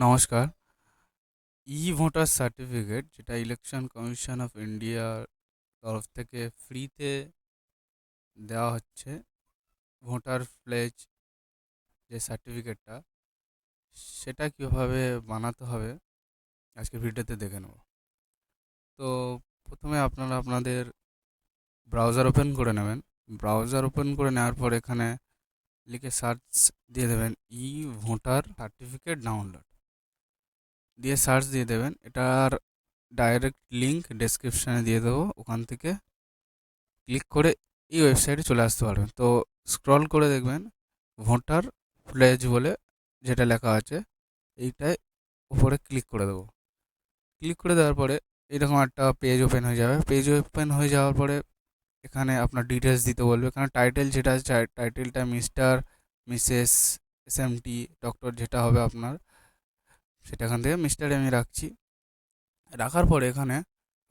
নমস্কার। Voter certificate যেটা election commission of ইন্ডিয়ার তরফ থেকে ফ্রিতে দেওয়া হচ্ছে। ভোটার প্লেজ যে সার্টিফিকেটটা, সেটা কীভাবে বানাতে হবে আজকের ভিডিওতে দেখে নেব। তো প্রথমে আপনারা আপনাদের ব্রাউজার ওপেন করে নেবেন। ব্রাউজার ওপেন করে নেওয়ার পর এখানে লিখে সার্চ দিয়ে দেবেন ভোটার সার্টিফিকেট ডাউনলোড দিয়ে সার্চ দিয়ে দেবেন। এটার ডাইরেক্ট লিঙ্ক ডেসক্রিপশানে দিয়ে দেবো, ওখান থেকে ক্লিক করে এই ওয়েবসাইটে চলে আসতে পারবেন। তো স্ক্রল করে দেখবেন ভোটার প্লেজ বলে যেটা লেখা আছে, এইটায় উপরে ক্লিক করে দেবো। ক্লিক করে দেওয়ার পরে এরকম একটা পেজ ওপেন হয়ে যাবে। পেজ ওপেন হয়ে যাওয়ার পরে এখানে আপনার ডিটেলস দিতে বলবে। এখানে টাইটেল যেটা আছে, টাইটেলটা মিস্টার, মিসেস, SMT, ডক্টর যেটা হবে আপনার, সেটা এখান থেকে মিস্টারে আমি রাখছি। রাখার পরে এখানে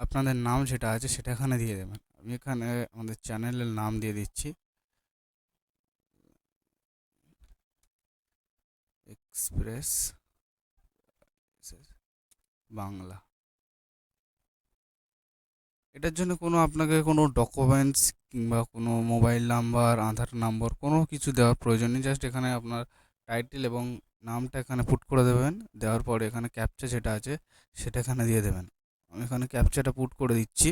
আপনাদের নাম যেটা আছে সেটা এখানে দিয়ে দেবেন। আমি এখানে আমাদের চ্যানেলের নাম দিয়ে দিচ্ছি, এক্সপ্রেস বাংলা। এটার জন্য আপনাকে কোনো ডকুমেন্টস কিংবা কোনো মোবাইল নাম্বার, আধার নম্বর কোনো কিছু দেওয়ার প্রয়োজন নেই। জাস্ট এখানে আপনার টাইটেল এবং নামটা এখানে পুট করে দেবেন। দেওয়ার পরে এখানে ক্যাপচা যেটা আছে সেটা এখানে দিয়ে দেবেন। আমি এখানে ক্যাপচাটা পুট করে দিচ্ছি।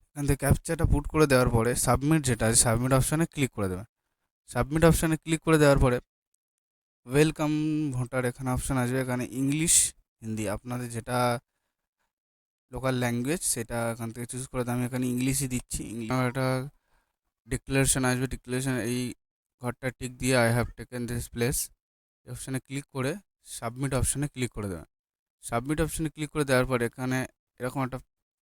এখান থেকে ক্যাপচাটা পুট করে দেওয়ার পরে সাবমিট যেটা আছে, সাবমিট অপশানে ক্লিক করে দেবেন। সাবমিট অপশানে ক্লিক করে দেওয়ার পরে ওয়েলকাম ভোটার এখানে অপশান আসবে। এখানে ইংলিশ, হিন্দি আপনাদের যেটা লোকাল ল্যাঙ্গুয়েজ সেটা এখান থেকে চুজ করে আমি এখানে ইংলিশই দিচ্ছি। একটা ডিক্লারেশন আসবে, ডিক্লারেশন এই ঘরটা টিক দিয়ে I have taken this place এই অপশানে ক্লিক করে সাবমিট অপশানে ক্লিক করে দেবেন। সাবমিট অপশানে ক্লিক করে দেওয়ার পর এখানে এরকম একটা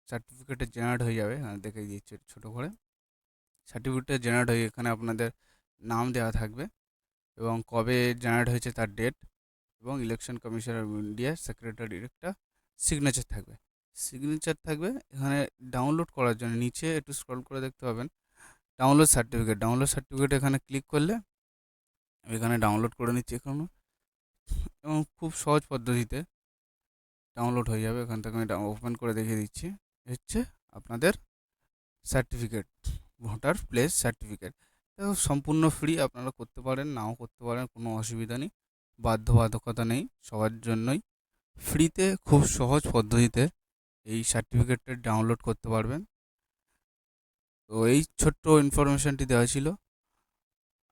সার্টিফিকেটে জেনারেট হয়ে যাবে। দেখে দিচ্ছি ছোটো করে। সার্টিফিকেটটা জেনারেট হয়ে এখানে আপনাদের নাম দেওয়া থাকবে এবং কবে জেনারেট হয়েছে তার ডেট, এবং ইলেকশন কমিশন অফ ইন্ডিয়ার সেক্রেটারির একটা সিগনেচার থাকবে। এখানে ডাউনলোড করার জন্য নিচে একটু স্ক্রল করে দেখতে পাবেন ডাউনলোড সার্টিফিকেট। ডাউনলোড সার্টিফিকেট এখানে ক্লিক করলে এখানে ডাউনলোড করে নিচ্ছি এখানে, এবং খুব সহজ পদ্ধতিতে ডাউনলোড হয়ে যাবে। এখান থেকে আমি ওপেন করে দেখিয়ে দিচ্ছি। হচ্ছে আপনাদের সার্টিফিকেট, ভোটার প্লেস সার্টিফিকেট। সম্পূর্ণ ফ্রি, আপনারা করতে পারেন, নাও করতে পারেন, কোনো অসুবিধা নেই, বাধ্যবাধকতা নেই, সবার জন্যই ফ্রিতে খুব সহজ পদ্ধতিতে এই সার্টিফিকেটটা ডাউনলোড করতে পারবেন। তো এই ছোট্ট ইনফরমেশানটি দেওয়া ছিল।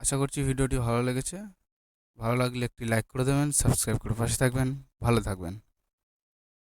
আশা করছি ভিডিওটি ভালো লেগেছে। ভালো লাগলে একটি লাইক করে দেবেন, সাবস্ক্রাইব করে পাশে থাকবেন। ভালো থাকবেন।